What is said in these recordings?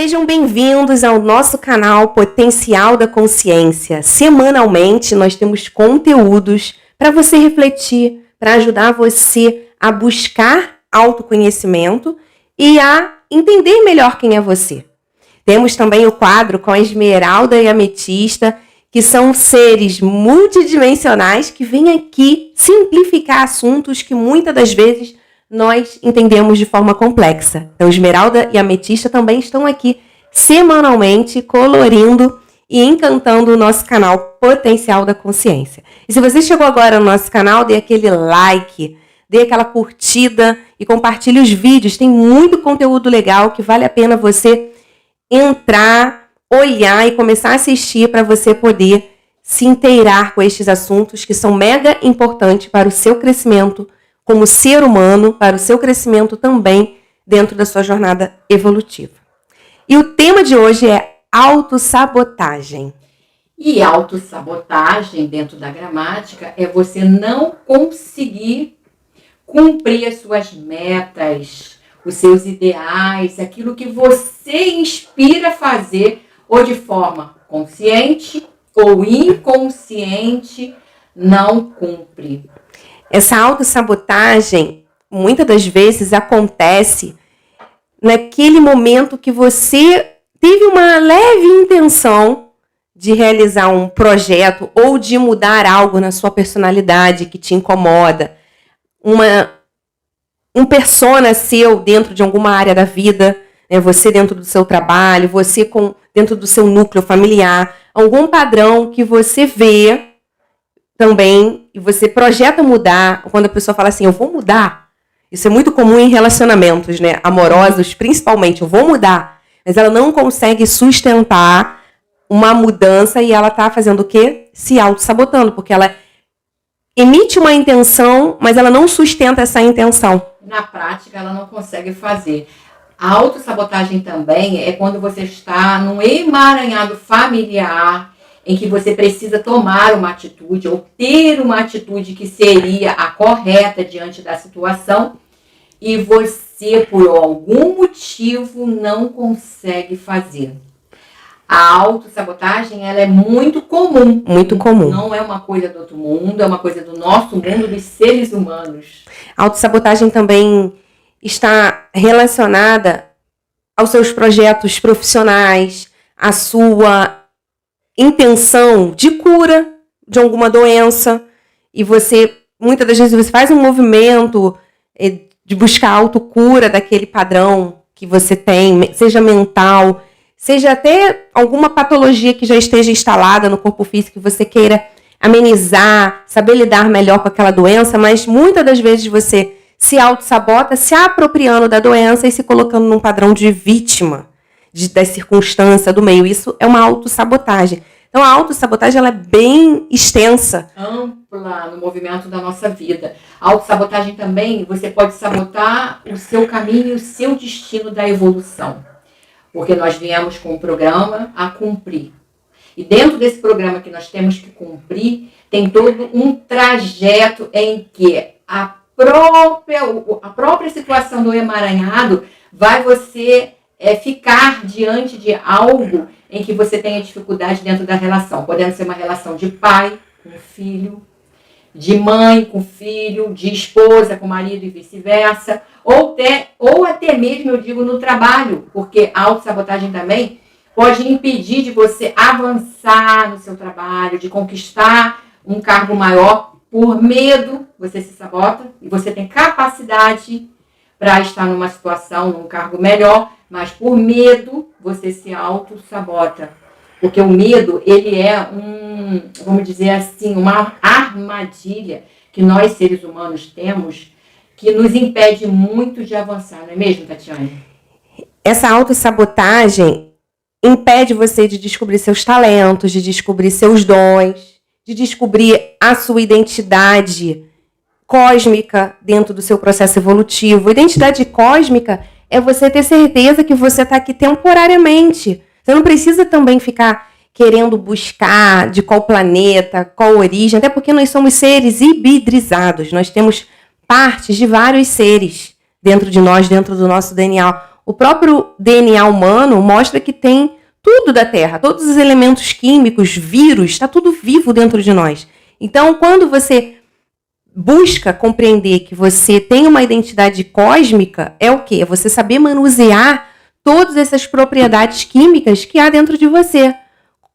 Sejam bem-vindos ao nosso canal Potencial da Consciência. Semanalmente nós temos conteúdos para você refletir, para ajudar você a buscar autoconhecimento e a entender melhor quem é você. Temos também o quadro com a Esmeralda e a Ametista, que são seres multidimensionais que vêm aqui simplificar assuntos que muitas das vezes nós entendemos de forma complexa. Então, Esmeralda e Ametista também estão aqui semanalmente colorindo e encantando o nosso canal Potencial da Consciência. E se você chegou agora no nosso canal, dê aquele like, dê aquela curtida e compartilhe os vídeos. Tem muito conteúdo legal que vale a pena você entrar, olhar e começar a assistir para você poder se inteirar com estes assuntos que são mega importantes para o seu crescimento como ser humano, para o seu crescimento também dentro da sua jornada evolutiva. E o tema de hoje é autossabotagem. E autossabotagem, dentro da gramática, é você não conseguir cumprir as suas metas, os seus ideais, aquilo que você inspira a fazer, ou de forma consciente ou inconsciente, não cumpre. Essa autossabotagem, muitas das vezes, acontece naquele momento que você teve uma leve intenção de realizar um projeto ou de mudar algo na sua personalidade que te incomoda, um persona seu dentro de alguma área da vida, né? Você dentro do seu trabalho, você dentro do seu núcleo familiar, algum padrão que você vê também, e você projeta mudar, quando a pessoa fala assim, eu vou mudar. Isso é muito comum em relacionamentos, né? Amorosos, principalmente, eu vou mudar. Mas ela não consegue sustentar uma mudança e ela está fazendo o quê? Se auto-sabotando, porque ela emite uma intenção, mas ela não sustenta essa intenção. Na prática, ela não consegue fazer. A autossabotagem também é quando você está num emaranhado familiar, em que você precisa tomar uma atitude ou ter uma atitude que seria a correta diante da situação e você, por algum motivo, não consegue fazer. A autossabotagem, ela é muito comum. Muito comum. Não é uma coisa do outro mundo, é uma coisa do nosso mundo, dos seres humanos. A autossabotagem também está relacionada aos seus projetos profissionais, à sua intenção de cura de alguma doença, e você, muitas das vezes, você faz um movimento de buscar a autocura daquele padrão que você tem, seja mental, seja até alguma patologia que já esteja instalada no corpo físico, que você queira amenizar, saber lidar melhor com aquela doença, mas muitas das vezes você se auto-sabota, se apropriando da doença e se colocando num padrão de vítima das circunstâncias do meio. Isso é uma autossabotagem. Então, a autossabotagem ela é bem extensa. Ampla no movimento da nossa vida. A autossabotagem também, você pode sabotar o seu caminho, o seu destino da evolução. Porque nós viemos com um programa a cumprir. E dentro desse programa que nós temos que cumprir, tem todo um trajeto em que a própria situação do emaranhado vai você ficar diante de algo em que você tenha dificuldade dentro da relação. Podendo ser uma relação de pai com filho, de mãe com filho, de esposa com marido e vice-versa, ou até mesmo, eu digo, no trabalho, porque a autossabotagem também pode impedir de você avançar no seu trabalho, de conquistar um cargo maior. Por medo, você se sabota e você tem capacidade para estar numa situação, num cargo melhor, mas por medo você se auto-sabota. Porque o medo, ele é vamos dizer assim, uma armadilha que nós, seres humanos, temos, que nos impede muito de avançar, não é mesmo, Tatiane? Essa autossabotagem impede você de descobrir seus talentos, de descobrir seus dons, de descobrir a sua identidade cósmica dentro do seu processo evolutivo. Identidade cósmica é você ter certeza que você está aqui temporariamente. Você não precisa também ficar querendo buscar de qual planeta, qual origem, até porque nós somos seres hibridrizados. Nós temos partes de vários seres dentro de nós, dentro do nosso DNA. O próprio DNA humano mostra que tem tudo da Terra, todos os elementos químicos, vírus, está tudo vivo dentro de nós. Então, quando você busca compreender que você tem uma identidade cósmica, é o quê? É você saber manusear todas essas propriedades químicas que há dentro de você.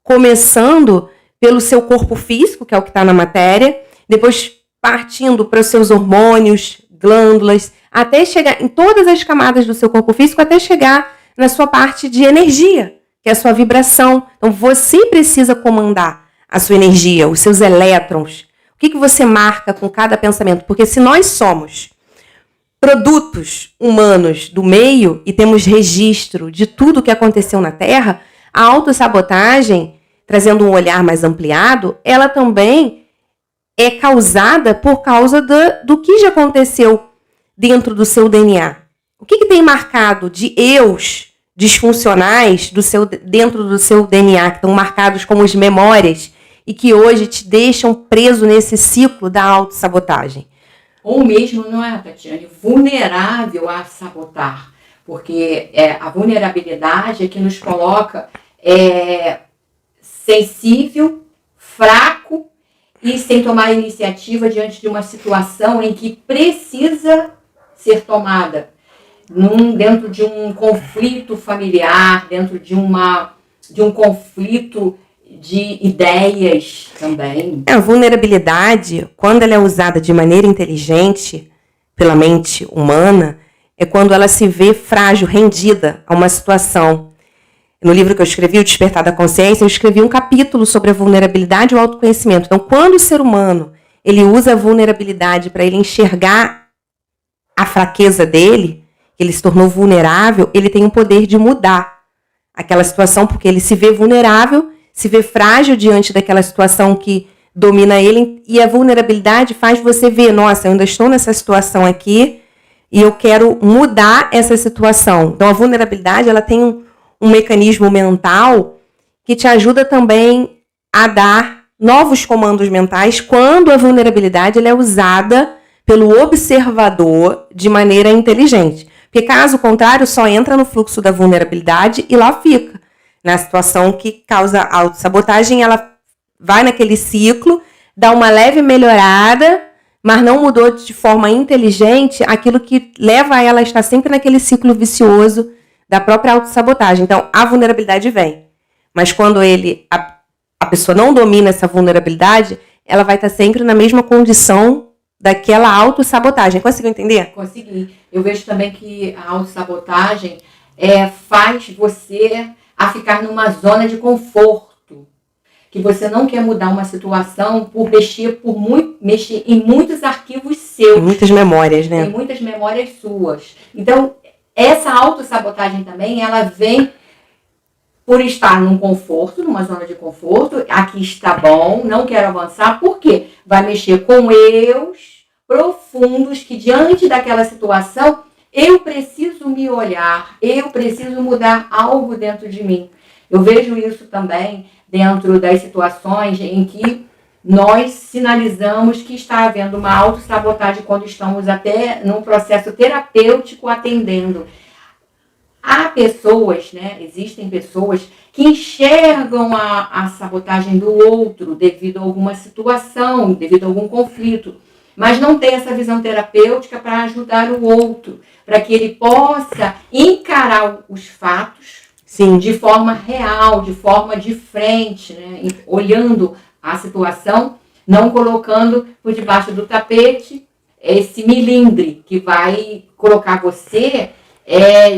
Começando pelo seu corpo físico, que é o que está na matéria, depois partindo para os seus hormônios, glândulas, até chegar em todas as camadas do seu corpo físico, até chegar na sua parte de energia, que é a sua vibração. Então, você precisa comandar a sua energia, os seus elétrons. O que você marca com cada pensamento? Porque se nós somos produtos humanos do meio e temos registro de tudo o que aconteceu na Terra, a autossabotagem, trazendo um olhar mais ampliado, ela também é causada por causa do que já aconteceu dentro do seu DNA. O que tem marcado de eus disfuncionais dentro do seu DNA, que estão marcados como as memórias e que hoje te deixam preso nesse ciclo da autossabotagem? Ou mesmo, não é, Tatiane, vulnerável a sabotar. Porque a vulnerabilidade é que nos coloca sensível, fraco e sem tomar iniciativa diante de uma situação em que precisa ser tomada. Dentro de um conflito familiar, dentro de um conflito de ideias também. A vulnerabilidade, quando ela é usada de maneira inteligente pela mente humana, é quando ela se vê frágil, rendida a uma situação. No livro que eu escrevi, O Despertar da Consciência, eu escrevi um capítulo sobre a vulnerabilidade e o autoconhecimento. Então, quando o ser humano ele usa a vulnerabilidade para ele enxergar a fraqueza dele, ele se tornou vulnerável, ele tem o poder de mudar aquela situação, porque ele se vê vulnerável, se vê frágil diante daquela situação que domina ele, e a vulnerabilidade faz você ver, nossa, eu ainda estou nessa situação aqui e eu quero mudar essa situação. Então, a vulnerabilidade ela tem um mecanismo mental que te ajuda também a dar novos comandos mentais quando a vulnerabilidade ela é usada pelo observador de maneira inteligente. Porque, caso contrário, só entra no fluxo da vulnerabilidade e lá fica. Na situação que causa autossabotagem, ela vai naquele ciclo, dá uma leve melhorada, mas não mudou de forma inteligente aquilo que leva ela a estar sempre naquele ciclo vicioso da própria autossabotagem. Então, a vulnerabilidade vem. Mas quando a pessoa não domina essa vulnerabilidade, ela vai estar sempre na mesma condição daquela autossabotagem. Conseguiu entender? Consegui. Eu vejo também que a autossabotagem faz você a ficar numa zona de conforto, que você não quer mudar uma situação por mexer em muitos arquivos seus. Muitas memórias, né? Em muitas memórias suas. Então, essa autossabotagem também, ela vem por estar num conforto, numa zona de conforto, aqui está bom, não quero avançar, por quê? Vai mexer com eus profundos que diante daquela situação eu preciso me olhar, eu preciso mudar algo dentro de mim. Eu vejo isso também dentro das situações em que nós sinalizamos que está havendo uma autossabotagem quando estamos até num processo terapêutico atendendo. Há pessoas, existem pessoas que enxergam a sabotagem do outro devido a alguma situação, devido a algum conflito, mas não tem essa visão terapêutica para ajudar o outro, para que ele possa encarar os fatos Sim. de forma real, de forma de frente, olhando a situação, não colocando por debaixo do tapete esse milindre que vai colocar você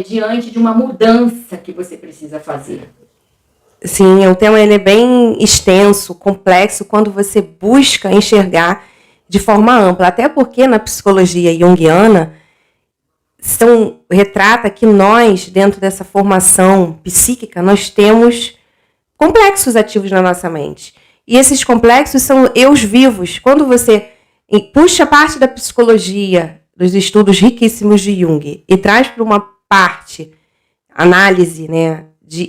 diante de uma mudança que você precisa fazer. Sim, o tema ele é bem extenso, complexo, quando você busca enxergar de forma ampla. Até porque na psicologia junguiana retrata que nós, dentro dessa formação psíquica, nós temos complexos ativos na nossa mente. E esses complexos são eus vivos. Quando você puxa parte da psicologia, dos estudos riquíssimos de Jung, e traz para uma parte, análise,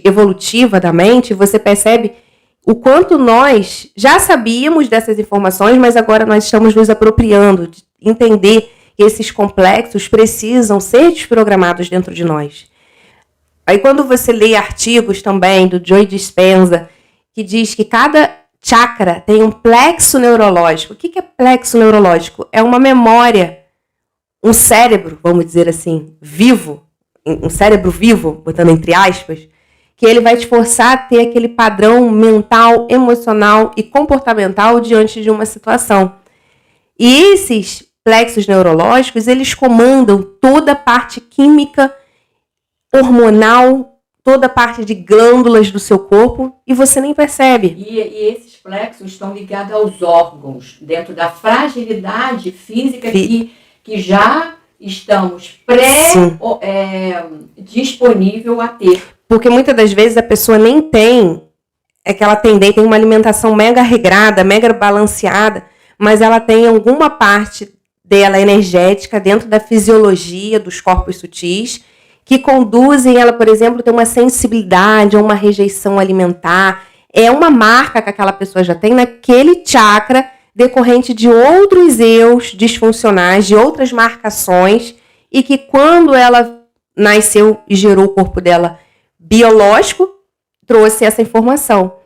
evolutiva da mente, você percebe o quanto nós já sabíamos dessas informações, mas agora nós estamos nos apropriando de entender que esses complexos precisam ser desprogramados dentro de nós. Aí quando você lê artigos também do Joe Dispenza, que diz que cada chakra tem um plexo neurológico. O que é plexo neurológico? É uma memória, um cérebro, vamos dizer assim, vivo, um cérebro vivo, botando entre aspas, que ele vai te forçar a ter aquele padrão mental, emocional e comportamental diante de uma situação. E esses plexos neurológicos, eles comandam toda a parte química, hormonal, toda a parte de glândulas do seu corpo e você nem percebe. E esses plexos estão ligados aos órgãos, dentro da fragilidade física que já estamos disponível a ter. Porque muitas das vezes a pessoa nem tem aquela tendência, tem uma alimentação mega regrada, mega balanceada, mas ela tem alguma parte dela energética dentro da fisiologia dos corpos sutis que conduzem ela, por exemplo, a ter uma sensibilidade ou uma rejeição alimentar. É uma marca que aquela pessoa já tem naquele chakra decorrente de outros eus disfuncionais, de outras marcações, e que quando ela nasceu e gerou o corpo dela biológico, trouxe essa informação.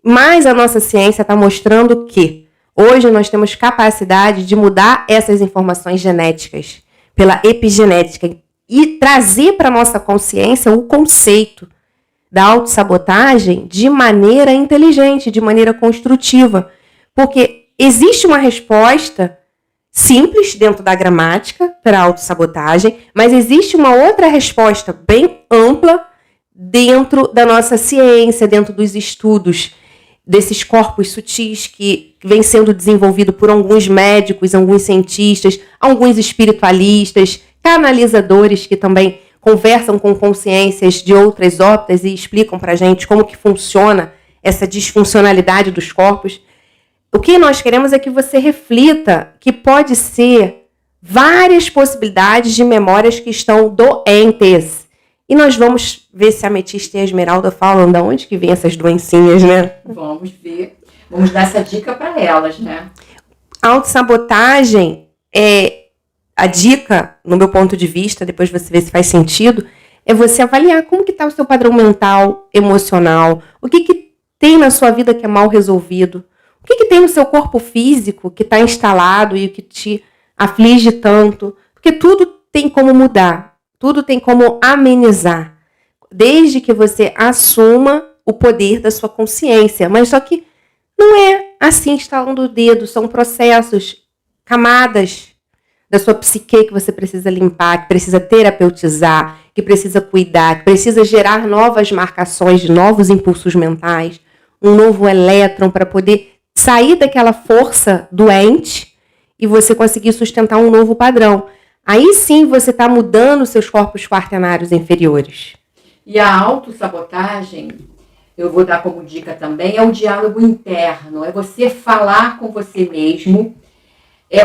Mas a nossa ciência está mostrando que hoje nós temos capacidade de mudar essas informações genéticas pela epigenética e trazer para a nossa consciência o conceito da autossabotagem de maneira inteligente, de maneira construtiva. Porque existe uma resposta simples dentro da gramática para a autossabotagem, mas existe uma outra resposta bem ampla dentro da nossa ciência, dentro dos estudos desses corpos sutis que vem sendo desenvolvido por alguns médicos, alguns cientistas, alguns espiritualistas, canalizadores que também conversam com consciências de outras óptas e explicam para a gente como que funciona essa disfuncionalidade dos corpos. O que nós queremos é que você reflita que pode ser várias possibilidades de memórias que estão doentes. E nós vamos ver se a Ametista e a Esmeralda falam de onde que vem essas doencinhas, né? Vamos ver. Vamos dar essa dica para elas, né? A autossabotagem a dica, no meu ponto de vista, depois você vê se faz sentido, é você avaliar como que está o seu padrão mental, emocional, o que tem na sua vida que é mal resolvido, o que tem no seu corpo físico que está instalado e que te aflige tanto, porque tudo tem como mudar, tudo tem como amenizar, desde que você assuma o poder da sua consciência, mas só que não é assim instalando o dedo, são processos, camadas da sua psique que você precisa limpar, que precisa terapeutizar, que precisa cuidar, que precisa gerar novas marcações, novos impulsos mentais, um novo elétron para poder sair daquela força doente e você conseguir sustentar um novo padrão. Aí sim você está mudando os seus corpos quaternários inferiores. E a autossabotagem, eu vou dar como dica também, é o diálogo interno, é você falar com você mesmo,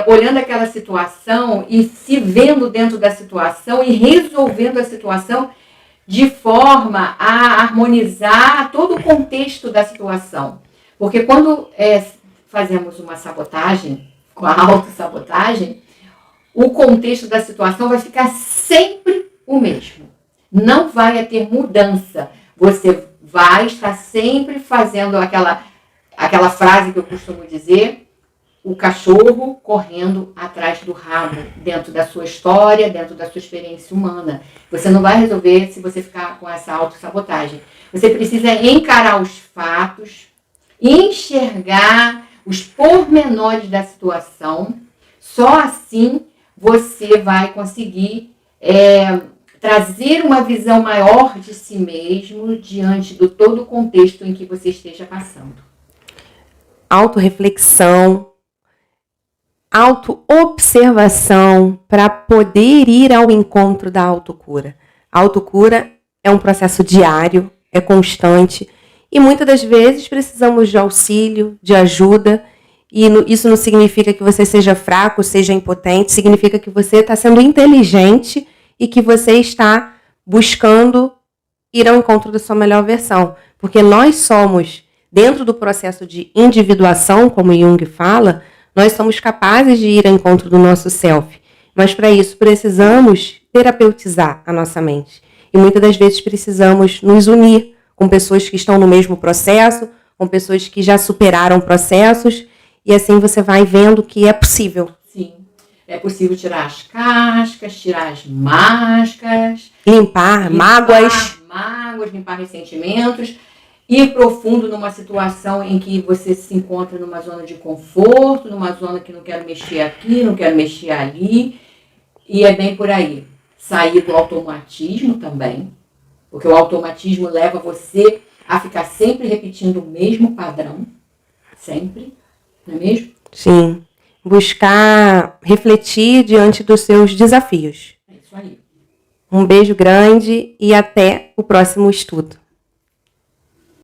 olhando aquela situação e se vendo dentro da situação e resolvendo a situação de forma a harmonizar todo o contexto da situação. Porque quando fazemos uma sabotagem, com a autossabotagem, o contexto da situação vai ficar sempre o mesmo. Não vai ter mudança. Você vai estar sempre fazendo aquela frase que eu costumo dizer, o cachorro correndo atrás do rabo, dentro da sua história, dentro da sua experiência humana. Você não vai resolver se você ficar com essa autossabotagem. Você precisa encarar os fatos, enxergar os pormenores da situação. Só assim você vai conseguir trazer uma visão maior de si mesmo diante do todo o contexto em que você esteja passando. Autoreflexão, autoobservação para poder ir ao encontro da autocura. A autocura é um processo diário, é constante e muitas das vezes precisamos de auxílio, de ajuda e isso não significa que você seja fraco, seja impotente, significa que você está sendo inteligente e que você está buscando ir ao encontro da sua melhor versão. Porque nós somos, dentro do processo de individuação, como Jung fala, nós somos capazes de ir ao encontro do nosso self. Mas para isso precisamos terapeutizar a nossa mente. e muitas das vezes precisamos nos unir com pessoas que estão no mesmo processo, com pessoas que já superaram processos, e assim você vai vendo que é possível. Sim, é possível tirar as cascas, tirar as máscaras, Limpar mágoas. Limpar ressentimentos, ir profundo numa situação em que você se encontra numa zona de conforto, numa zona que não quero mexer aqui, não quero mexer ali, e é bem por aí. Sair do automatismo também, porque o automatismo leva você a ficar sempre repetindo o mesmo padrão, sempre, não é mesmo? Sim. Buscar refletir diante dos seus desafios. É isso aí. Um beijo grande e até o próximo estudo.